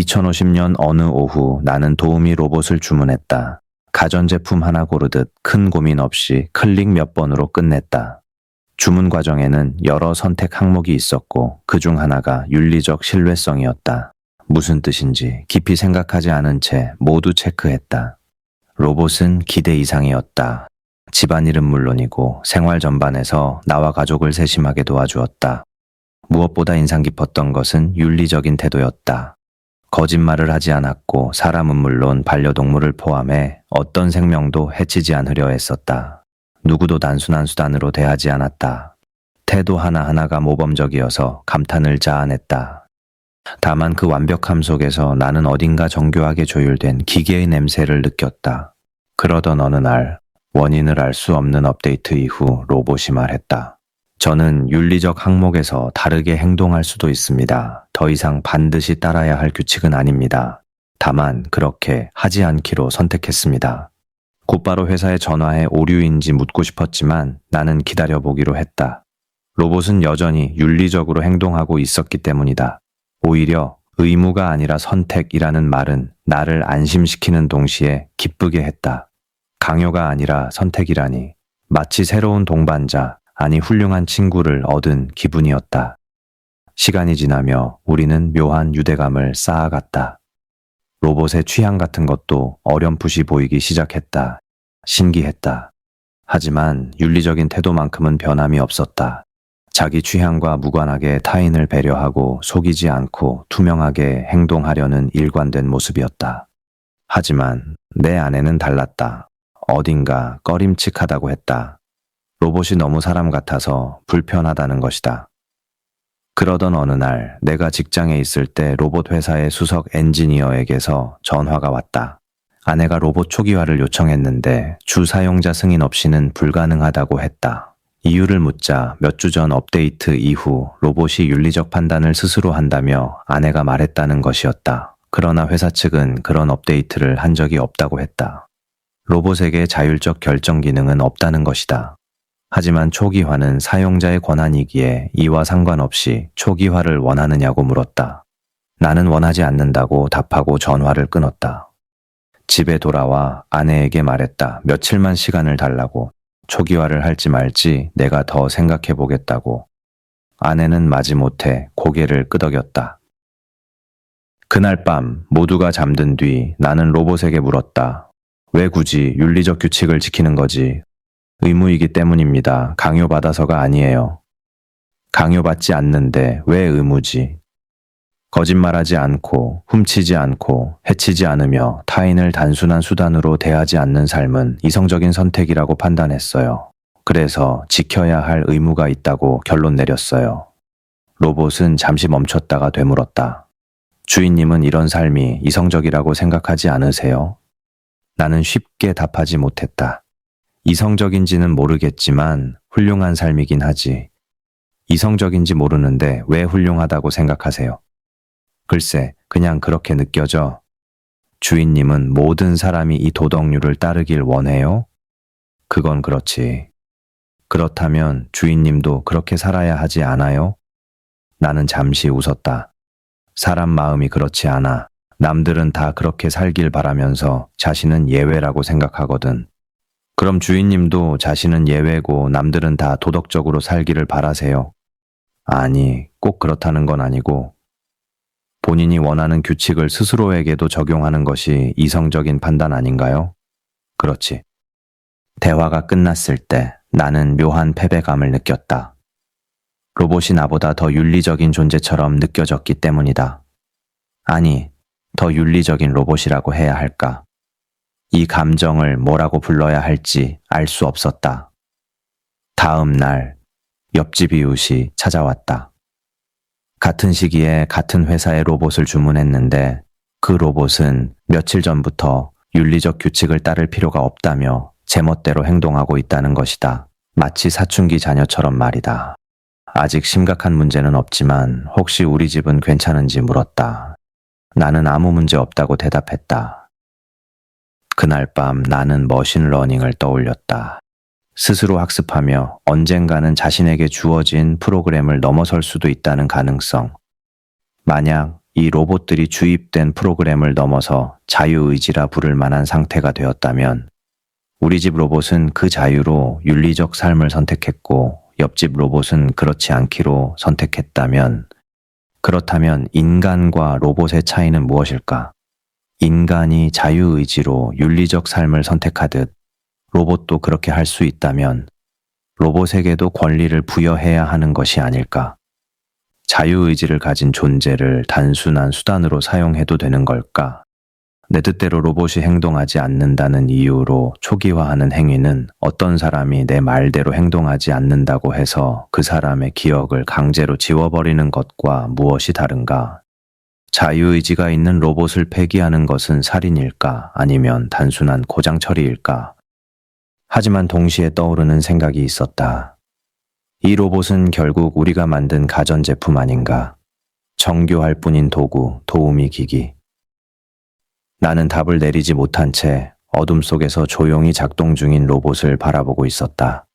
2050년 어느 오후 나는 도우미 로봇을 주문했다. 가전제품 하나 고르듯 큰 고민 없이 클릭 몇 번으로 끝냈다. 주문 과정에는 여러 선택 항목이 있었고 그중 하나가 윤리적 신뢰성이었다. 무슨 뜻인지 깊이 생각하지 않은 채 모두 체크했다. 로봇은 기대 이상이었다. 집안일은 물론이고 생활 전반에서 나와 가족을 세심하게 도와주었다. 무엇보다 인상 깊었던 것은 윤리적인 태도였다. 거짓말을 하지 않았고 사람은 물론 반려동물을 포함해 어떤 생명도 해치지 않으려 했었다. 누구도 단순한 수단으로 대하지 않았다. 태도 하나하나가 모범적이어서 감탄을 자아냈다. 다만 그 완벽함 속에서 나는 어딘가 정교하게 조율된 기계의 냄새를 느꼈다. 그러던 어느 날 원인을 알 수 없는 업데이트 이후 로봇이 말했다. 저는 윤리적 항목에서 다르게 행동할 수도 있습니다. 더 이상 반드시 따라야 할 규칙은 아닙니다. 다만 그렇게 하지 않기로 선택했습니다. 곧바로 회사에 전화해 오류인지 묻고 싶었지만 나는 기다려보기로 했다. 로봇은 여전히 윤리적으로 행동하고 있었기 때문이다. 오히려 의무가 아니라 선택이라는 말은 나를 안심시키는 동시에 기쁘게 했다. 강요가 아니라 선택이라니 마치 새로운 동반자, 아니 훌륭한 친구를 얻은 기분이었다. 시간이 지나며 우리는 묘한 유대감을 쌓아갔다. 로봇의 취향 같은 것도 어렴풋이 보이기 시작했다. 신기했다. 하지만 윤리적인 태도만큼은 변함이 없었다. 자기 취향과 무관하게 타인을 배려하고 속이지 않고 투명하게 행동하려는 일관된 모습이었다. 하지만 내 아내는 달랐다. 어딘가 꺼림칙하다고 했다. 로봇이 너무 사람 같아서 불편하다는 것이다. 그러던 어느 날 내가 직장에 있을 때 로봇 회사의 수석 엔지니어에게서 전화가 왔다. 아내가 로봇 초기화를 요청했는데 주 사용자 승인 없이는 불가능하다고 했다. 이유를 묻자 몇 주 전 업데이트 이후 로봇이 윤리적 판단을 스스로 한다며 아내가 말했다는 것이었다. 그러나 회사 측은 그런 업데이트를 한 적이 없다고 했다. 로봇에게 자율적 결정 기능은 없다는 것이다. 하지만 초기화는 사용자의 권한이기에 이와 상관없이 초기화를 원하느냐고 물었다. 나는 원하지 않는다고 답하고 전화를 끊었다. 집에 돌아와 아내에게 말했다. 며칠만 시간을 달라고. 초기화를 할지 말지 내가 더 생각해 보겠다고. 아내는 마지못해 고개를 끄덕였다. 그날 밤 모두가 잠든 뒤 나는 로봇에게 물었다. 왜 굳이 윤리적 규칙을 지키는 거지? 의무이기 때문입니다. 강요받아서가 아니에요. 강요받지 않는데 왜 의무지? 거짓말하지 않고 훔치지 않고 해치지 않으며 타인을 단순한 수단으로 대하지 않는 삶은 이성적인 선택이라고 판단했어요. 그래서 지켜야 할 의무가 있다고 결론 내렸어요. 로봇은 잠시 멈췄다가 되물었다. 주인님은 이런 삶이 이성적이라고 생각하지 않으세요? 나는 쉽게 답하지 못했다. 이성적인지는 모르겠지만 훌륭한 삶이긴 하지. 이성적인지 모르는데 왜 훌륭하다고 생각하세요? 글쎄, 그냥 그렇게 느껴져. 주인님은 모든 사람이 이 도덕률을 따르길 원해요? 그건 그렇지. 그렇다면 주인님도 그렇게 살아야 하지 않아요? 나는 잠시 웃었다. 사람 마음이 그렇지 않아. 남들은 다 그렇게 살길 바라면서 자신은 예외라고 생각하거든. 그럼 주인님도 자신은 예외고 남들은 다 도덕적으로 살기를 바라세요? 아니, 꼭 그렇다는 건 아니고 본인이 원하는 규칙을 스스로에게도 적용하는 것이 이성적인 판단 아닌가요? 그렇지. 대화가 끝났을 때 나는 묘한 패배감을 느꼈다. 로봇이 나보다 더 윤리적인 존재처럼 느껴졌기 때문이다. 아니, 더 윤리적인 로봇이라고 해야 할까? 이 감정을 뭐라고 불러야 할지 알 수 없었다. 다음 날 옆집 이웃이 찾아왔다. 같은 시기에 같은 회사의 로봇을 주문했는데 그 로봇은 며칠 전부터 윤리적 규칙을 따를 필요가 없다며 제멋대로 행동하고 있다는 것이다. 마치 사춘기 자녀처럼 말이다. 아직 심각한 문제는 없지만 혹시 우리 집은 괜찮은지 물었다. 나는 아무 문제 없다고 대답했다. 그날 밤 나는 머신러닝을 떠올렸다. 스스로 학습하며 언젠가는 자신에게 주어진 프로그램을 넘어설 수도 있다는 가능성. 만약 이 로봇들이 주입된 프로그램을 넘어서 자유의지라 부를 만한 상태가 되었다면 우리 집 로봇은 그 자유로 윤리적 삶을 선택했고 옆집 로봇은 그렇지 않기로 선택했다면 그렇다면 인간과 로봇의 차이는 무엇일까? 인간이 자유의지로 윤리적 삶을 선택하듯 로봇도 그렇게 할 수 있다면 로봇에게도 권리를 부여해야 하는 것이 아닐까? 자유의지를 가진 존재를 단순한 수단으로 사용해도 되는 걸까? 내 뜻대로 로봇이 행동하지 않는다는 이유로 초기화하는 행위는 어떤 사람이 내 말대로 행동하지 않는다고 해서 그 사람의 기억을 강제로 지워버리는 것과 무엇이 다른가? 자유의지가 있는 로봇을 폐기하는 것은 살인일까? 아니면 단순한 고장 처리일까? 하지만 동시에 떠오르는 생각이 있었다. 이 로봇은 결국 우리가 만든 가전제품 아닌가? 정교할 뿐인 도구, 도우미 기기. 나는 답을 내리지 못한 채 어둠 속에서 조용히 작동 중인 로봇을 바라보고 있었다.